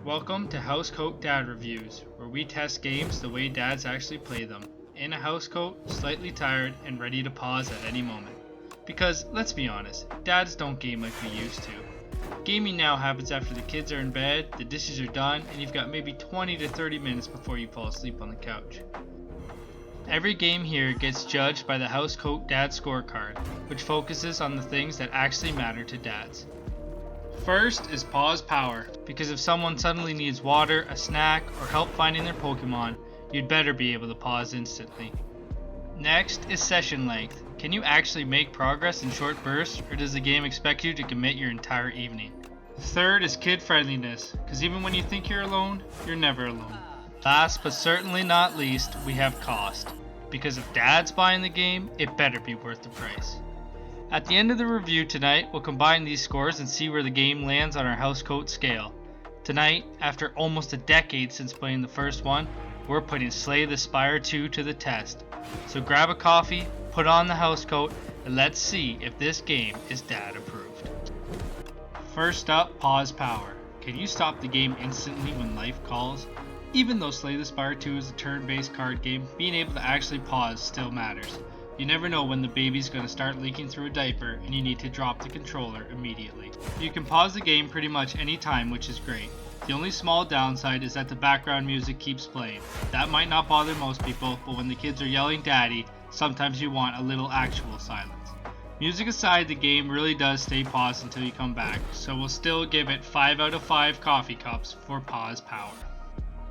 Welcome to Housecoat Dad Reviews, where we test games the way dads actually play them. In a housecoat, slightly tired, and ready to pause at any moment. Because, let's be honest, dads don't game like we used to. Gaming now happens after the kids are in bed, the dishes are done, and you've got maybe 20 to 30 minutes before you fall asleep on the couch. Every game here gets judged by the Housecoat Dad Scorecard, which focuses on the things that actually matter to dads. First is pause power, because if someone suddenly needs water, a snack, or help finding their Pokemon, you'd better be able to pause instantly. Next is session length. Can you actually make progress in short bursts, or does the game expect you to commit your entire evening? Third is kid friendliness, because even when you think you're alone, you're never alone. Last but certainly not least, we have cost, because if dad's buying the game, it better be worth the price. At the end of the review tonight, we'll combine these scores and see where the game lands on our Housecoat scale. Tonight, after almost a decade since playing the first one, we're putting Slay the Spire 2 to the test. So grab a coffee, put on the Housecoat, and let's see if this game is dad approved. First up, pause power. Can you stop the game instantly when life calls? Even though Slay the Spire 2 is a turn-based card game, being able to actually pause still matters. You never know when the baby's going to start leaking through a diaper and you need to drop the controller immediately. You can pause the game pretty much any time, which is great. The only small downside is that the background music keeps playing. That might not bother most people, but when the kids are yelling daddy, sometimes you want a little actual silence. Music aside, the game really does stay paused until you come back, so we'll still give it 5 out of 5 coffee cups for pause power.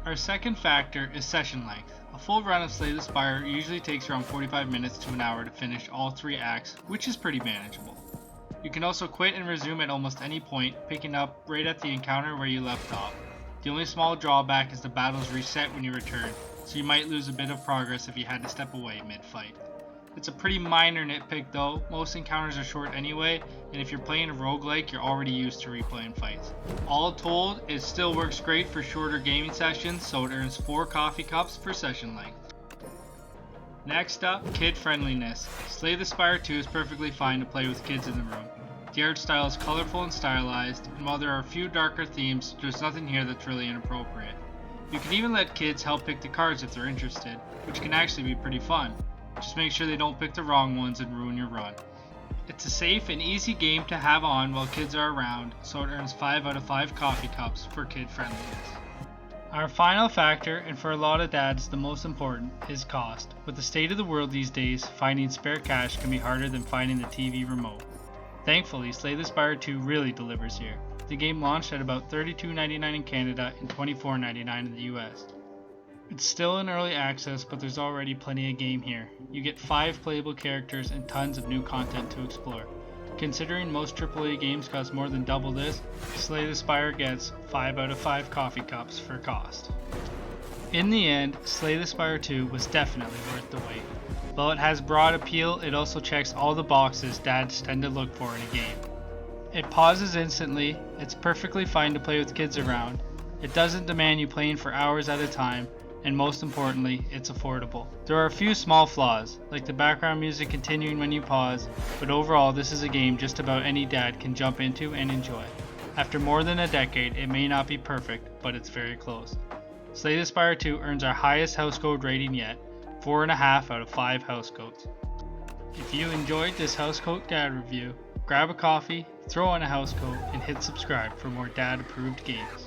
Our second factor is session length. A full run of Slay the Spire usually takes around 45 minutes to an hour to finish all 3 acts, which is pretty manageable. You can also quit and resume at almost any point, picking up right at the encounter where you left off. The only small drawback is the battles reset when you return, so you might lose a bit of progress if you had to step away mid-fight. It's a pretty minor nitpick though, most encounters are short anyway, and if you're playing a roguelike, you're already used to replaying fights. All told, it still works great for shorter gaming sessions, so it earns 4 coffee cups for session length. Next up, kid friendliness. Slay the Spire 2 is perfectly fine to play with kids in the room. The art style is colorful and stylized, and while there are a few darker themes, there's nothing here that's really inappropriate. You can even let kids help pick the cards if they're interested, which can actually be pretty fun. Just make sure they don't pick the wrong ones and ruin your run. It's a safe and easy game to have on while kids are around, so it earns 5 out of 5 coffee cups for kid friendliness. Our final factor, and for a lot of dads the most important, is cost. With the state of the world these days, finding spare cash can be harder than finding the TV remote. Thankfully, Slay the Spire 2 really delivers here. The game launched at about $32.99 in Canada and $24.99 in the US. It's still in early access, but there's already plenty of game here. You get 5 playable characters and tons of new content to explore. Considering most AAA games cost more than double this, Slay the Spire gets 5 out of 5 coffee cups for cost. In the end, Slay the Spire 2 was definitely worth the wait. While it has broad appeal, it also checks all the boxes dads tend to look for in a game. It pauses instantly, it's perfectly fine to play with kids around, it doesn't demand you playing for hours at a time, and most importantly, it's affordable. There are a few small flaws, like the background music continuing when you pause, but overall this is a game just about any dad can jump into and enjoy. After more than a decade, it may not be perfect, but it's very close. Slay the Spire 2 earns our highest Housecoat rating yet, 4.5 out of 5 Housecoats. If you enjoyed this Housecoat Dad review, grab a coffee, throw on a Housecoat, and hit subscribe for more dad approved games.